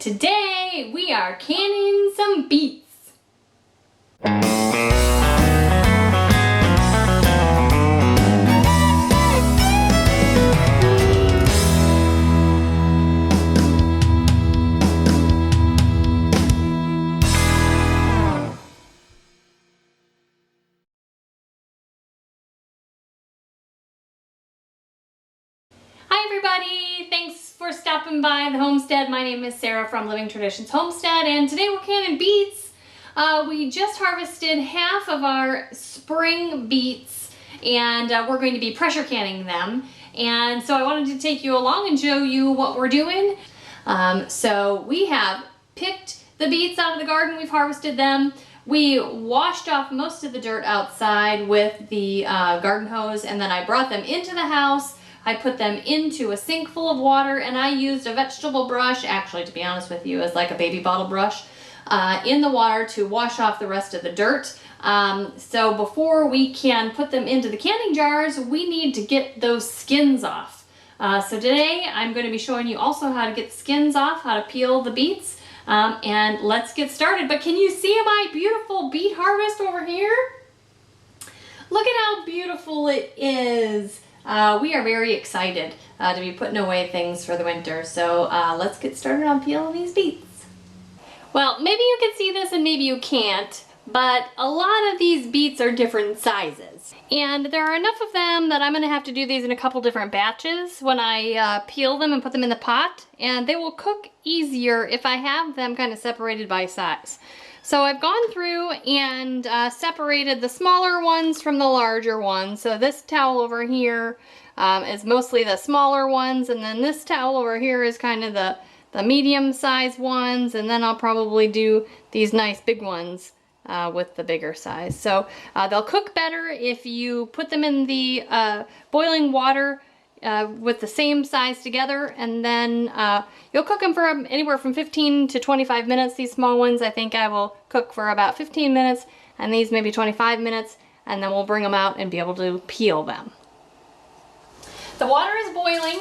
Today we are canning some beets. Hi everybody, thanks for stopping by the homestead. My name is Sarah from Traditions Homestead, and today we're canning beets. We just harvested half of our spring beets, and we're going to be pressure canning them. And so I wanted to take you along and show you what we're doing. So we have picked the beets out of the garden, we've harvested them. We washed off most of the dirt outside with the garden hose, and then I brought them into the house. I put them into a sink full of water, and I used a vegetable brush, actually to be honest with you, as like a baby bottle brush, in the water to wash off the rest of the dirt. So before we can put them into the canning jars, we need to get those skins off. So today I'm going to be showing you also how to get the skins off, how to peel the beets, and let's get started. But can you see my beautiful beet harvest over here? Look at how beautiful it is. We are very excited to be putting away things for the winter, so let's get started on peeling these beets. Well, maybe you can see this and maybe you can't, but a lot of these beets are different sizes. And there are enough of them that I'm going to have to do these in a couple different batches when I peel them and put them in the pot, and they will cook easier if I have them kind of separated by size. So I've gone through and separated the smaller ones from the larger ones. So this towel over here is mostly the smaller ones, and then this towel over here is kind of the medium sized ones, and then I'll probably do these nice big ones with the bigger size. So they'll cook better if you put them in the boiling water with the same size together, and then you'll cook them for anywhere from 15 to 25 minutes. These small ones I think I will cook for about 15 minutes, and these maybe 25 minutes, and then we'll bring them out and be able to peel them. The water is boiling.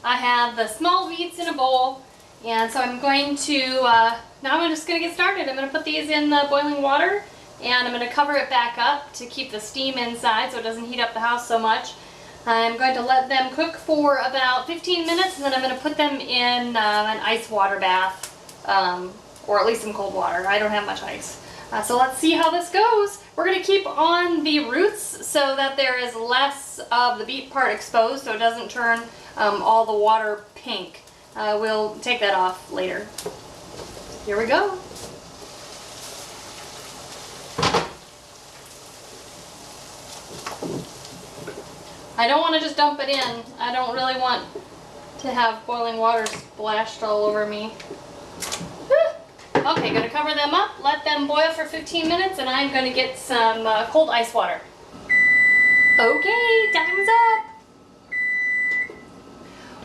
I have the small beets in a bowl, and so I'm going to, now I'm just going to get started. I'm going to put these in the boiling water, and I'm going to cover it back up to keep the steam inside so it doesn't heat up the house so much. I'm going to let them cook for about 15 minutes, and then I'm going to put them in an ice water bath, or at least some cold water. I don't have much ice. So let's see how this goes. We're going to keep on the roots so that there is less of the beet part exposed, so it doesn't turn all the water pink. We'll take that off later. Here we go. I don't want to just dump it in. I don't really want to have boiling water splashed all over me. Okay, going to cover them up, let them boil for 15 minutes, and I'm going to get some cold ice water. Okay, time's up.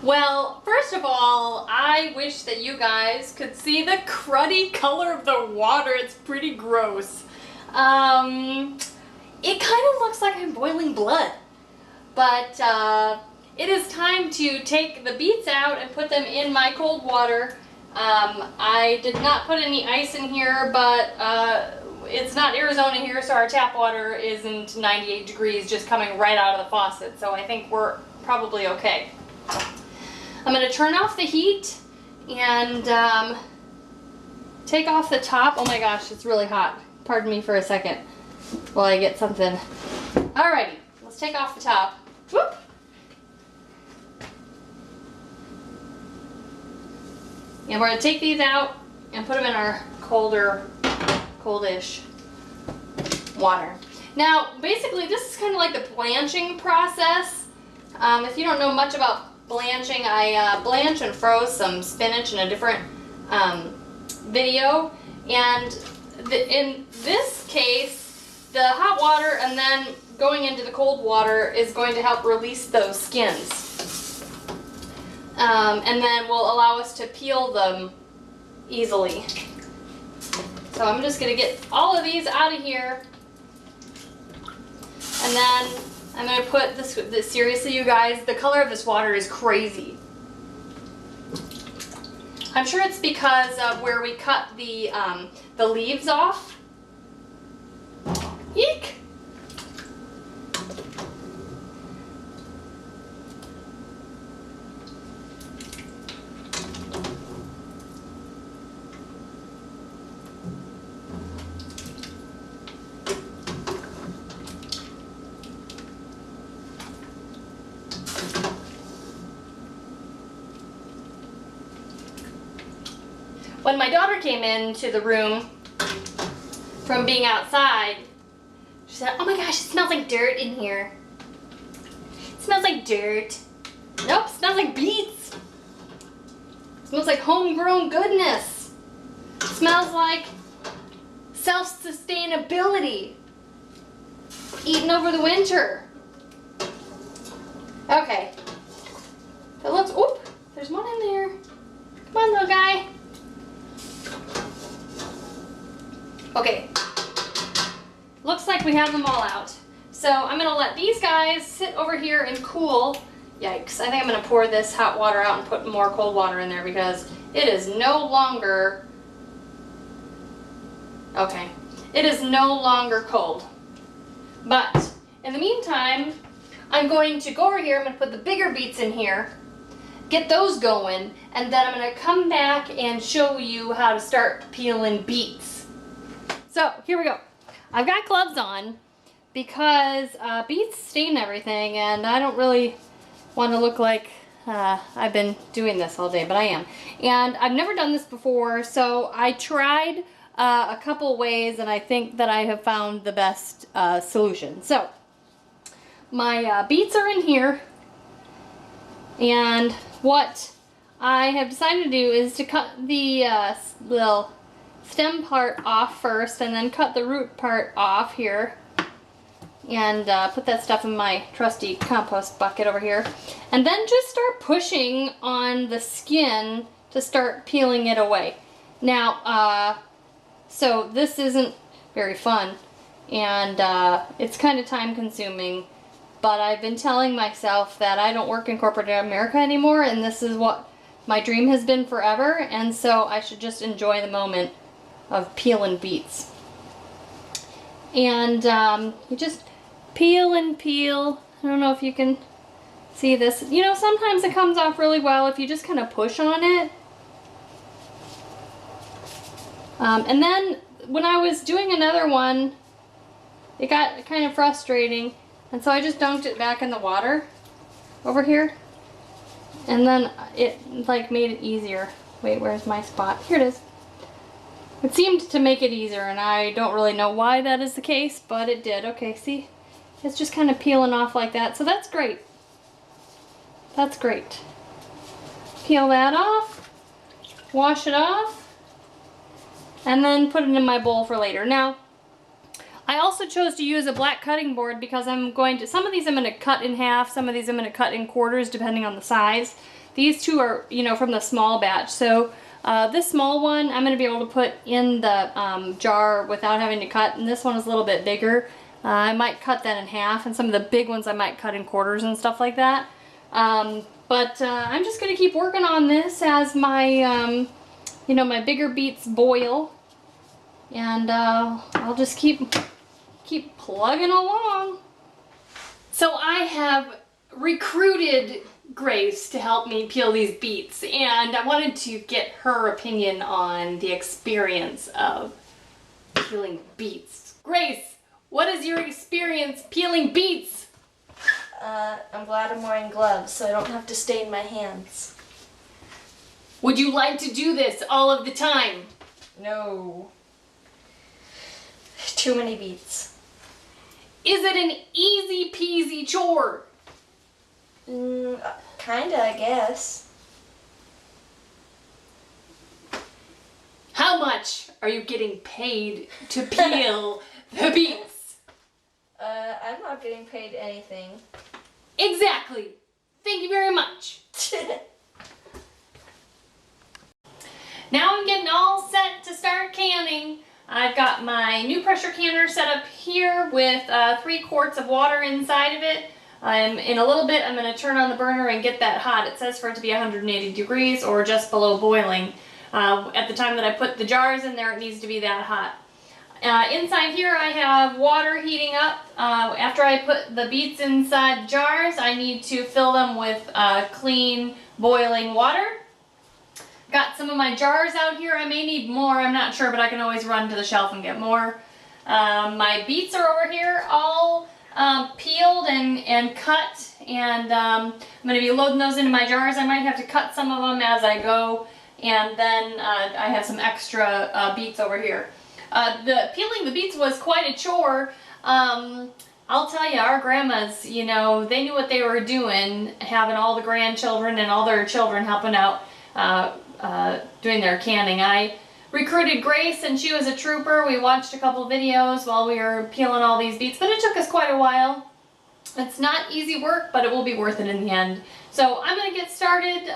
Well, first of all, I wish that you guys could see the cruddy color of the water. It's pretty gross. It kind of looks like I'm boiling blood. But it is time to take the beets out and put them in my cold water. I did not put any ice in here, but it's not Arizona here, so our tap water isn't 98 degrees just coming right out of the faucet, so I think we're probably okay. I'm going to turn off the heat and take off the top. Oh my gosh, it's really hot. Pardon me for a second while I get something. Alrighty, let's take off the top. Whoop. And we're going to take these out and put them in our coldish water. Now, basically, this is kind of like the blanching process. If you don't know much about blanching, I blanch and froze some spinach in a different video. And in this case, the hot water and then going into the cold water is going to help release those skins. And then will allow us to peel them easily. So I'm just going to get all of these out of here. And then I'm going to put this, seriously you guys, the color of this water is crazy. I'm sure it's because of where we cut the leaves off. Eek! When my daughter came into the room from being outside, she said, "Oh my gosh, it smells like dirt in here. It smells like dirt." Nope, it smells like beets. It smells like homegrown goodness. It smells like self-sustainability. Eaten over the winter. Okay. That looks, oop, there's one in there. Come on, little guy. Okay, looks like we have them all out. So I'm gonna let these guys sit over here and cool. Yikes, I think I'm gonna pour this hot water out and put more cold water in there because it is no longer, okay, it is no longer cold. But in the meantime, I'm going to go over here, I'm gonna put the bigger beets in here, get those going, and then I'm gonna come back and show you how to start peeling beets. So here we go. I've got gloves on because beets stain everything and I don't really want to look like I've been doing this all day, but I am. And I've never done this before, so I tried a couple ways and I think that I have found the best solution. So my beets are in here, and what I have decided to do is to cut the little stem part off first and then cut the root part off here and put that stuff in my trusty compost bucket over here, and then just start pushing on the skin to start peeling it away. Now so this isn't very fun and it's kind of time consuming, but I've been telling myself that I don't work in corporate America anymore and this is what my dream has been forever, and so I should just enjoy the moment of peeling beets. And you just peel and peel. I don't know if you can see this. You know, sometimes it comes off really well if you just kind of push on it. And then when I was doing another one, it got kind of frustrating, and so I just dunked it back in the water over here, and then it like made it easier. Wait, where's my spot? Here it is. It seemed to make it easier, and I don't really know why that is the case, but it did. Okay, see? It's just kind of peeling off like that, so that's great. That's great. Peel that off, wash it off, and then put it in my bowl for later. Now, I also chose to use a black cutting board because I'm going to, some of these I'm going to cut in half, some of these I'm going to cut in quarters depending on the size. These two are, you know, from the small batch, so this small one I'm going to be able to put in the jar without having to cut, and this one is a little bit bigger. I might cut that in half, and some of the big ones I might cut in quarters and stuff like that. But I'm just going to keep working on this as my, you know, my bigger beets boil, and I'll just keep plugging along. So I have recruited Grace to help me peel these beets, and I wanted to get her opinion on the experience of peeling beets. Grace, what is your experience peeling beets? I'm glad I'm wearing gloves so I don't have to stain my hands. Would you like to do this all of the time? No. Too many beets. Is it an easy peasy chore? Kinda, I guess. How much are you getting paid to peel the beets? I'm not getting paid anything. Exactly. Thank you very much. Now I'm getting all set to start canning. I've got my new pressure canner set up here with 3 quarts of water inside of it. In a little bit I'm going to turn on the burner and get that hot. It says for it to be 180 degrees or just below boiling. At the time that I put the jars in there, it needs to be that hot. Inside here I have water heating up. After I put the beets inside the jars, I need to fill them with clean boiling water. Got some of my jars out here. I may need more, I'm not sure, but I can always run to the shelf and get more. My beets are over here all peeled and cut, and I'm going to be loading those into my jars. I might have to cut some of them as I go, and then I have some extra beets over here. Peeling the beets was quite a chore. I'll tell you, our grandmas, you know, they knew what they were doing, having all the grandchildren and all their children helping out doing their canning. I recruited Grace and she was a trooper. We watched a couple videos while we were peeling all these beets, but it took us quite a while. It's not easy work, but it will be worth it in the end. So I'm going to get started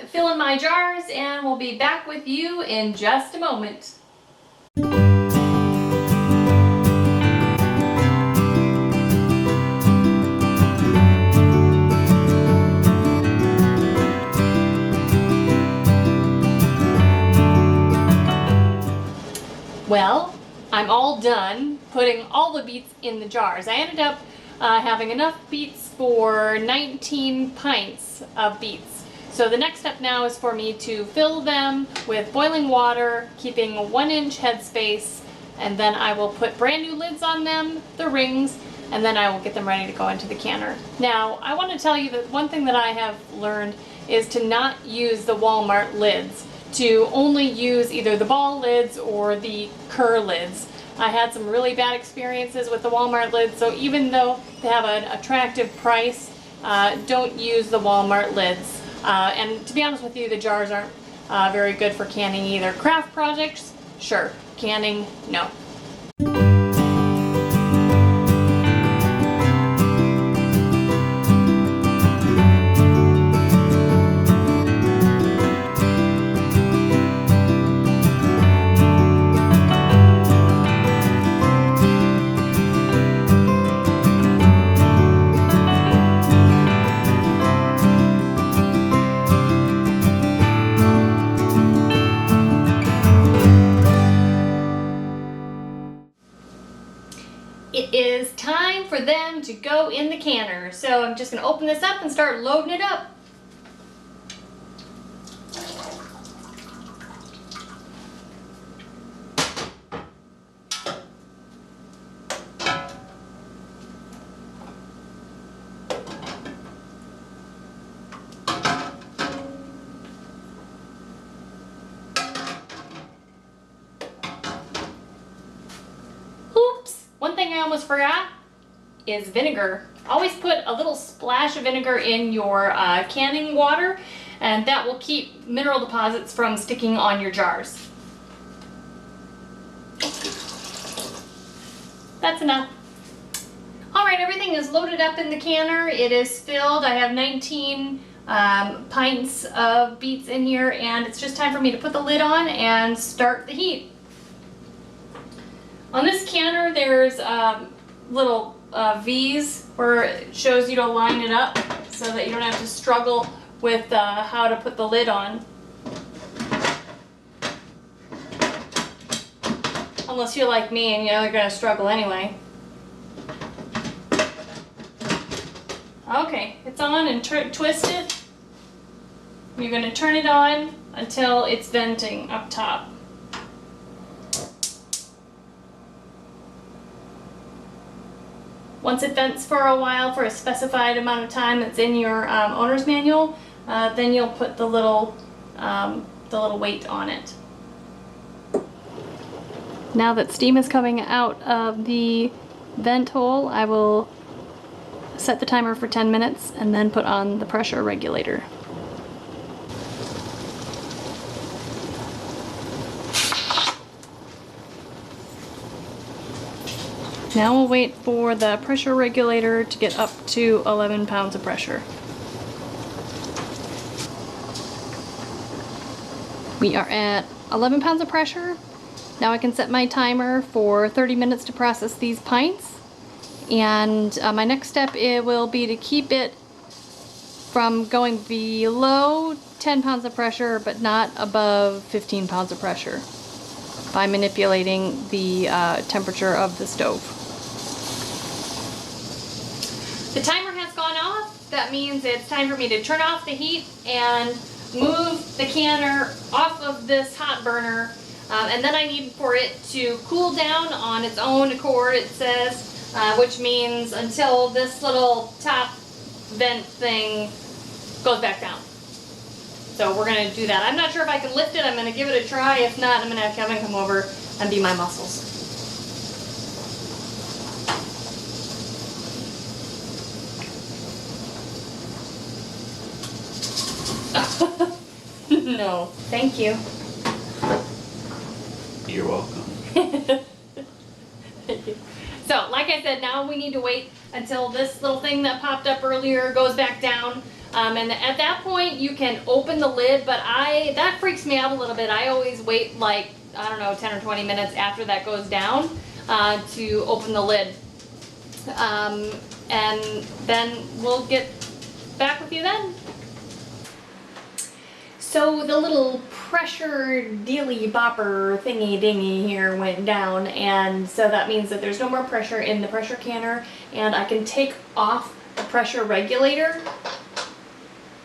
filling my jars, and we'll be back with you in just a moment. Well, I'm all done putting all the beets in the jars. I ended up having enough beets for 19 pints of beets. So the next step now is for me to fill them with boiling water, keeping a 1-inch headspace, and then I will put brand new lids on them, the rings, and then I will get them ready to go into the canner. Now, I want to tell you that one thing that I have learned is to not use the Walmart lids, to only use either the ball lids or the Kerr lids. I had some really bad experiences with the Walmart lids, so even though they have an attractive price, don't use the Walmart lids. And to be honest with you, the jars aren't very good for canning either. Craft projects, sure. Canning, no. It is time for them to go in the canner. So I'm just going to open this up and start loading it up. One thing I almost forgot is vinegar. Always put a little splash of vinegar in your canning water, and that will keep mineral deposits from sticking on your jars. That's enough. Alright, everything is loaded up in the canner. It is filled. I have 19 pints of beets in here, and it's just time for me to put the lid on and start the heat. On this canner, there's little V's where it shows you to line it up so that you don't have to struggle with how to put the lid on. Unless you're like me and you're going to struggle anyway. Okay, it's on, and twist it. You're going to turn it on until it's venting up top. Once it vents for a while, for a specified amount of time that's in your owner's manual, then you'll put the little weight on it. Now that steam is coming out of the vent hole, I will set the timer for 10 minutes and then put on the pressure regulator. Now we'll wait for the pressure regulator to get up to 11 pounds of pressure. We are at 11 pounds of pressure. Now I can set my timer for 30 minutes to process these pints. And my next step will be to keep it from going below 10 pounds of pressure, but not above 15 pounds of pressure by manipulating the temperature of the stove. The timer has gone off. That means it's time for me to turn off the heat and move the canner off of this hot burner. And then I need for it to cool down on its own accord, it says, which means until this little top vent thing goes back down. So we're going to do that. I'm not sure if I can lift it. I'm going to give it a try. If not, I'm going to have Kevin come over and be my muscles. No, thank you. You're welcome. Thank you. So, like I said, now we need to wait until this little thing that popped up earlier goes back down. And at that point, you can open the lid, but that freaks me out a little bit. I always wait like, I don't know, 10 or 20 minutes after that goes down to open the lid. And then we'll get back with you then. So the little pressure dealy bopper thingy dingy here went down, and so that means that there's no more pressure in the pressure canner, and I can take off the pressure regulator,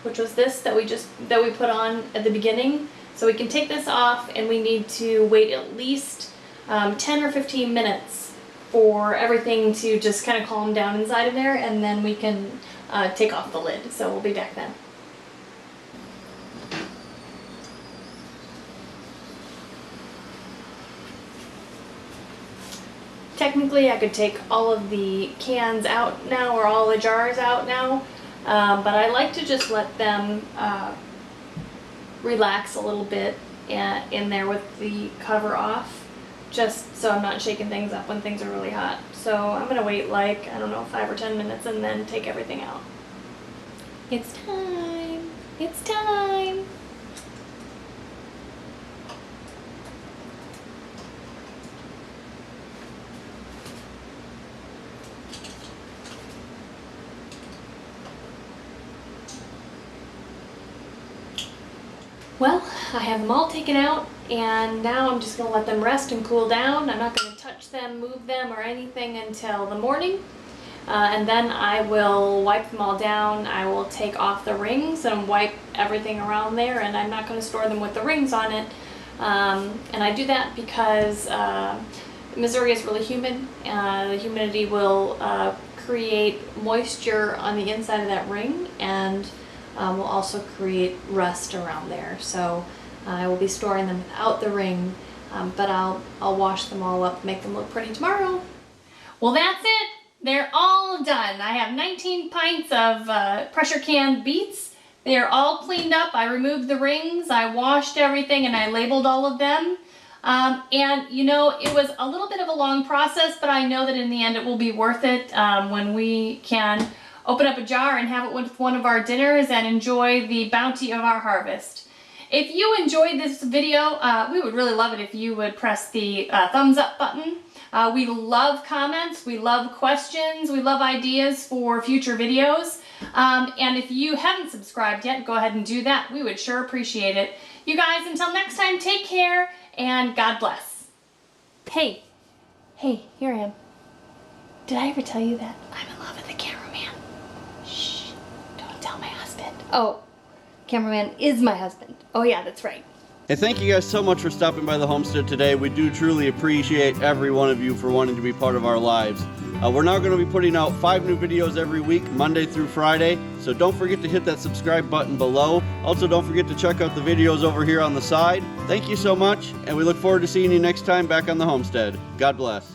which was this that we put on at the beginning. So we can take this off, and we need to wait at least 10 or 15 minutes for everything to just kind of calm down inside of there, and then we can take off the lid. So we'll be back then. Technically, I could take all of the cans out now, or all the jars out now, but I like to just let them relax a little bit in there with the cover off, just so I'm not shaking things up when things are really hot. So I'm going to wait like, I don't know, 5 or 10 minutes and then take everything out. It's time! It's time! Well, I have them all taken out, and now I'm just going to let them rest and cool down. I'm not going to touch them, move them, or anything until the morning. And then I will wipe them all down. I will take off the rings and wipe everything around there, and I'm not going to store them with the rings on it. And I do that because Missouri is really humid. The humidity will create moisture on the inside of that ring, and will also create rust around there. So I will be storing them without the ring, but I'll wash them all up, make them look pretty tomorrow. Well, that's it. They're all done. I have 19 pints of pressure canned beets. They are all cleaned up. I removed the rings, I washed everything, and I labeled all of them. And you know, it was a little bit of a long process, but I know that in the end it will be worth it when we can open up a jar and have it with one of our dinners and enjoy the bounty of our harvest. If you enjoyed this video, we would really love it if you would press the thumbs up button. We love comments, we love questions, we love ideas for future videos. And if you haven't subscribed yet, go ahead and do that. We would sure appreciate it. You guys, until next time, take care and God bless. Hey, here I am. Did I ever tell you that I'm in love with the cameraman? Shh, don't tell my husband. Oh, cameraman is my husband. Oh yeah, that's right. Hey, thank you guys so much for stopping by the homestead today. We do truly appreciate every one of you for wanting to be part of our lives. We're now going to be putting out 5 new videos every week, Monday through Friday, so don't forget to hit that subscribe button below. Also, don't forget to check out the videos over here on the side. Thank you so much, and we look forward to seeing you next time back on the homestead. God bless.